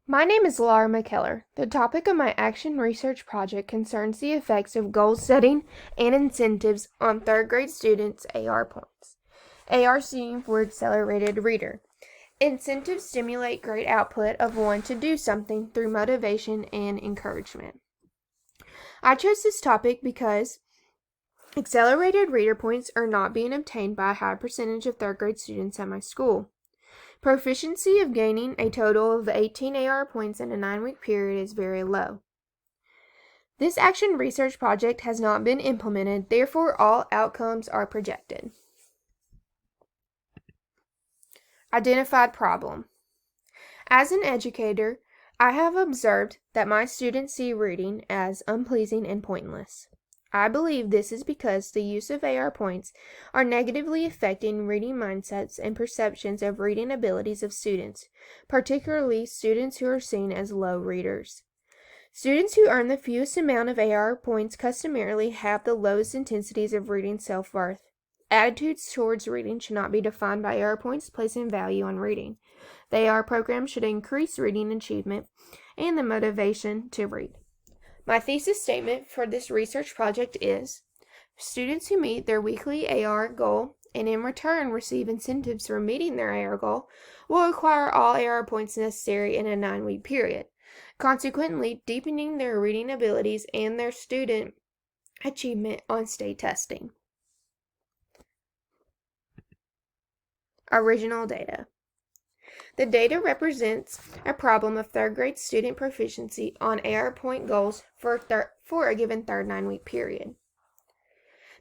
My name is Laura McKellar. The topic of my action research project concerns the effects of goal setting and incentives on third grade students' AR points. AR standing for Accelerated Reader. Incentives stimulate great output of one to do something through motivation and encouragement. I chose this topic because accelerated reader points are not being obtained by a high percentage of third grade students at my school. Proficiency of gaining a total of 18 AR points in a 9-week period is very low. This action research project has not been implemented, therefore all outcomes are projected. Identified problem. As an educator, I have observed that my students see reading as unpleasing and pointless. I believe this is because the use of AR points are negatively affecting reading mindsets and perceptions of reading abilities of students, particularly students who are seen as low readers. Students who earn the fewest amount of AR points customarily have the lowest intensities of reading self-worth. Attitudes towards reading should not be defined by AR points placing value on reading. The AR program should increase reading achievement and the motivation to read. My thesis statement for this research project is, students who meet their weekly AR goal and in return receive incentives for meeting their AR goal will acquire all AR points necessary in a 9-week period, consequently deepening their reading abilities and their student achievement on state testing. Original data. The data represents a problem of third grade student proficiency on AR point goals for a given third 9-week period.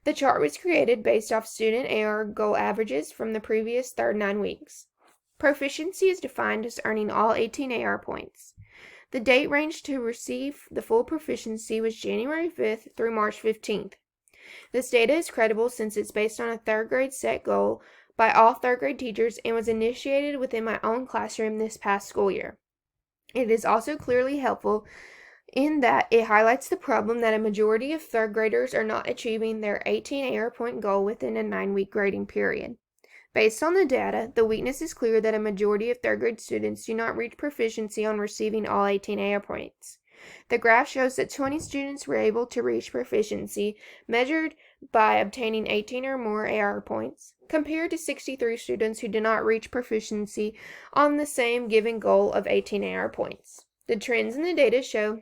The chart was created based off student AR goal averages from the previous third 9 weeks. Proficiency is defined as earning all 18 AR points. The date range to receive the full proficiency was January 5th through March 15th. This data is credible since it's based on a third grade set goal by all third grade teachers and was initiated within my own classroom this past school year. It is also clearly helpful in that it highlights the problem that a majority of third graders are not achieving their 18 AR point goal within a 9-week grading period. Based on the data, the weakness is clear that a majority of third grade students do not reach proficiency on receiving all 18 AR points. The graph shows that 20 students were able to reach proficiency, measured by obtaining 18 or more AR points, compared to 63 students who did not reach proficiency on the same given goal of 18 AR points. The trends in the data show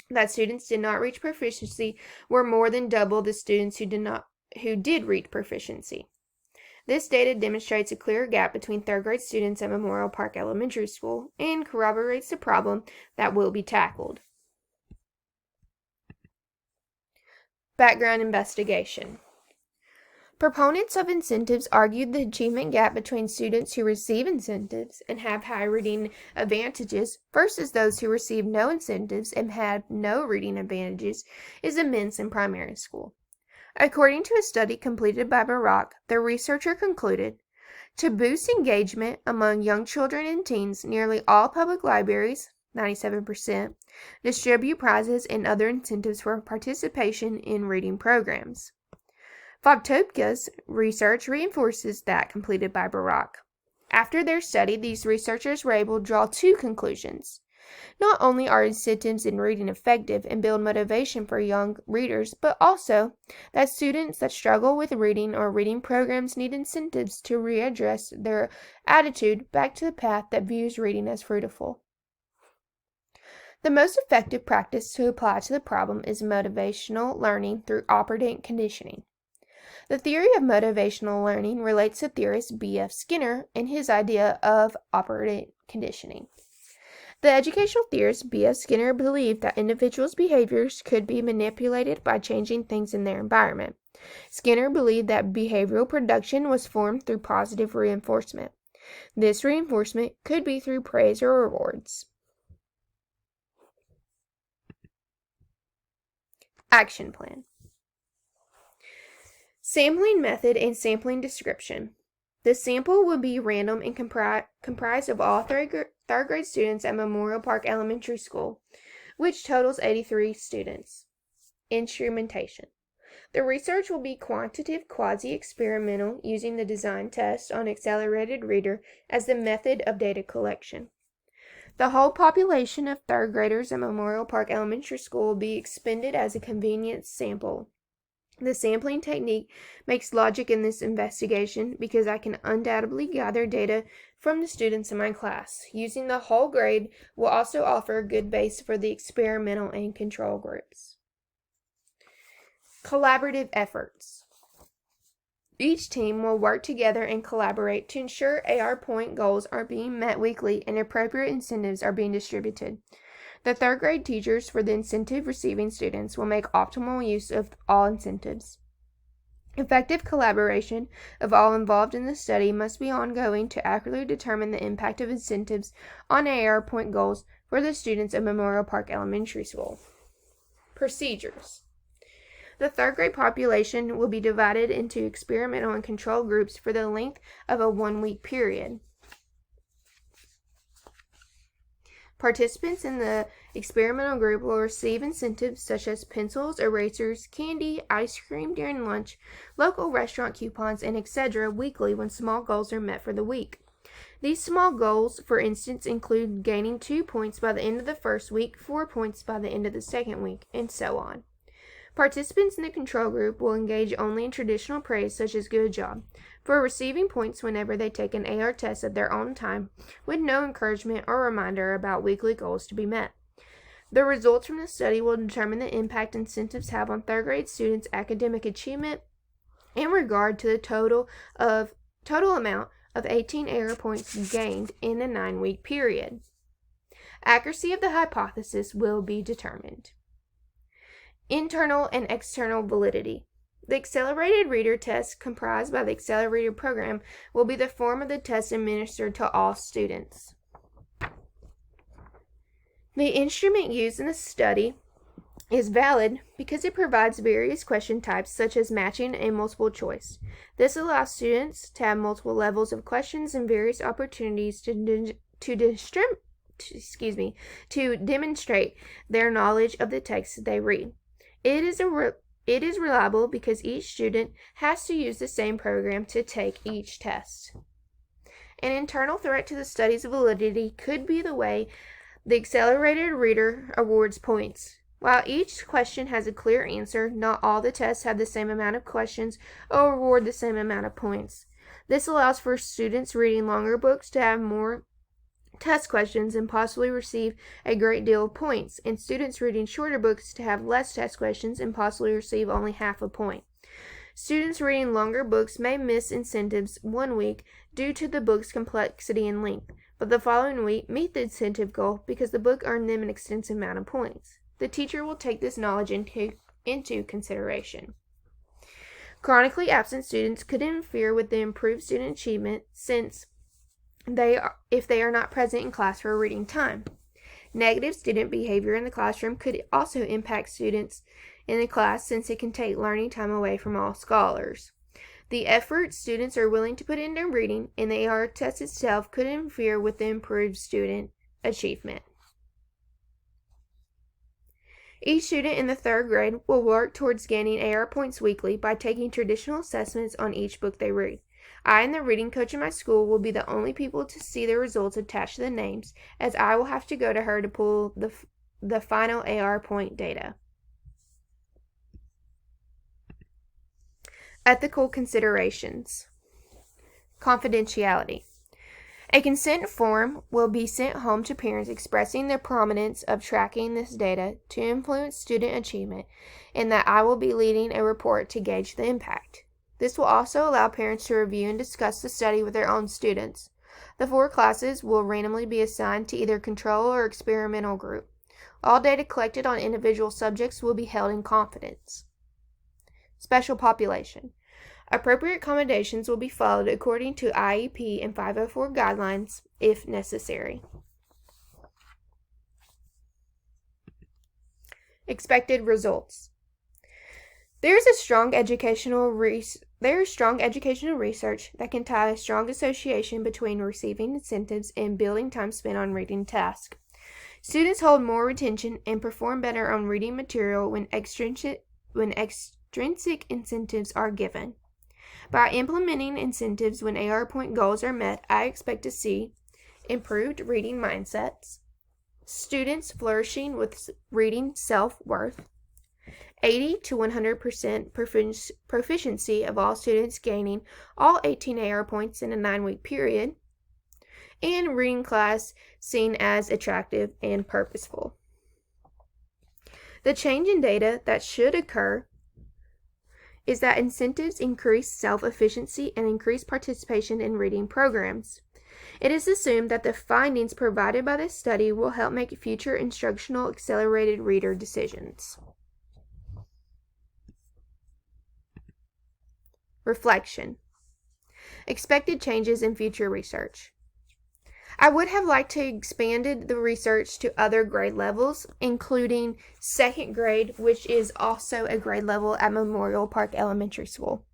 that students did not reach proficiency were more than double the students who did reach proficiency. This data demonstrates a clear gap between third grade students at Memorial Park Elementary School and corroborates the problem that will be tackled. Background investigation. Proponents of incentives argued the achievement gap between students who receive incentives and have high reading advantages versus those who receive no incentives and have no reading advantages is immense in primary school. According to a study completed by Barak, the researcher concluded, to boost engagement among young children and teens, nearly all public libraries, 97%, distribute prizes and other incentives for participation in reading programs. Vogtopka's research reinforces that completed by Barak. After their study, these researchers were able to draw two conclusions. Not only are incentives in reading effective and build motivation for young readers, but also that students that struggle with reading or reading programs need incentives to readdress their attitude back to the path that views reading as fruitful. The most effective practice to apply to the problem is motivational learning through operant conditioning. The theory of motivational learning relates to theorist B.F. Skinner and his idea of operant conditioning. The educational theorist B.F. Skinner believed that individuals' behaviors could be manipulated by changing things in their environment. Skinner believed that behavioral production was formed through positive reinforcement. This reinforcement could be through praise or rewards. Action plan. Sampling method and sampling description. The sample will be random and comprised of all third grade students at Memorial Park Elementary School, which totals 83 students. Instrumentation. The research will be quantitative quasi-experimental using the design test on Accelerated Reader as the method of data collection. The whole population of third graders at Memorial Park Elementary School will be expended as a convenience sample. The sampling technique makes logic in this investigation because I can undoubtedly gather data from the students in my class. Using the whole grade will also offer a good base for the experimental and control groups. Collaborative efforts. Each team will work together and collaborate to ensure AR point goals are being met weekly and appropriate incentives are being distributed. The third grade teachers for the incentive receiving students will make optimal use of all incentives. Effective collaboration of all involved in the study must be ongoing to accurately determine the impact of incentives on AR point goals for the students of Memorial Park Elementary School. Procedures. The third grade population will be divided into experimental and control groups for the length of a 1-week period. Participants in the experimental group will receive incentives such as pencils, erasers, candy, ice cream during lunch, local restaurant coupons, and etc. weekly when small goals are met for the week. These small goals, for instance, include gaining 2 points by the end of the first week, 4 points by the end of the second week, and so on. Participants in the control group will engage only in traditional praise such as good job, for receiving points whenever they take an AR test at their own time, with no encouragement or reminder about weekly goals to be met. The results from the study will determine the impact incentives have on third grade students' academic achievement in regard to the total amount of 18 AR points gained in a 9-week period. Accuracy of the hypothesis will be determined. Internal and external validity. The accelerated reader test comprised by the accelerated program will be the form of the test administered to all students. The instrument used in the study is valid because it provides various question types such as matching and multiple choice. This allows students to have multiple levels of questions and various opportunities to demonstrate their knowledge of the text they read. It is reliable because each student has to use the same program to take each test. An internal threat to the study's validity could be the way the accelerated reader awards points. While each question has a clear answer, not all the tests have the same amount of questions or award the same amount of points. This allows for students reading longer books to have more test questions and possibly receive a great deal of points, and students reading shorter books to have less test questions and possibly receive only half a point. Students reading longer books may miss incentives 1 week due to the book's complexity and length, but the following week meet the incentive goal because the book earned them an extensive amount of points. The teacher will take this knowledge into consideration. Chronically absent students could interfere with the improved student achievement if they are not present in class for a reading time. Negative student behavior in the classroom could also impact students in the class since it can take learning time away from all scholars. The effort students are willing to put into reading and the AR test itself could interfere with the improved student achievement. Each student in the third grade will work towards gaining AR points weekly by taking traditional assessments on each book they read. I and the reading coach in my school will be the only people to see the results attached to the names, as I will have to go to her to pull the final AR point data. Ethical considerations. Confidentiality. A consent form will be sent home to parents expressing the prominence of tracking this data to influence student achievement, and that I will be leading a report to gauge the impact. This will also allow parents to review and discuss the study with their own students. The 4 classes will randomly be assigned to either control or experimental group. All data collected on individual subjects will be held in confidence. Special population. Appropriate accommodations will be followed according to IEP and 504 guidelines if necessary. Expected results. There is strong educational research that can tie a strong association between receiving incentives and building time spent on reading tasks. Students hold more retention and perform better on reading material when extrinsic incentives are given. By implementing incentives when AR point goals are met, I expect to see improved reading mindsets, students flourishing with reading self-worth, 80 to 100% proficiency of all students gaining all 18 AR points in a 9-week period, and reading class seen as attractive and purposeful. The change in data that should occur is that incentives increase self-efficiency and increase participation in reading programs. It is assumed that the findings provided by this study will help make future instructional accelerated reader decisions. Reflection. Expected changes in future research. I would have liked to expanded the research to other grade levels, including 2nd grade, which is also a grade level at Memorial Park Elementary School.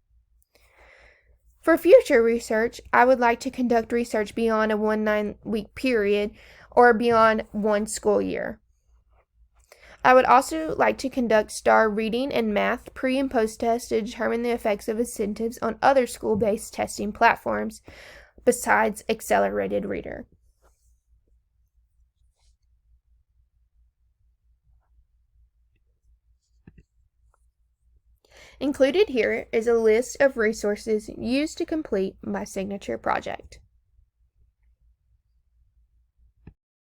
For future research, I would like to conduct research beyond a 9-week period or beyond 1 school year. I would also like to conduct STAR reading and math pre- and post-tests to determine the effects of incentives on other school-based testing platforms besides Accelerated Reader. Included here is a list of resources used to complete my signature project.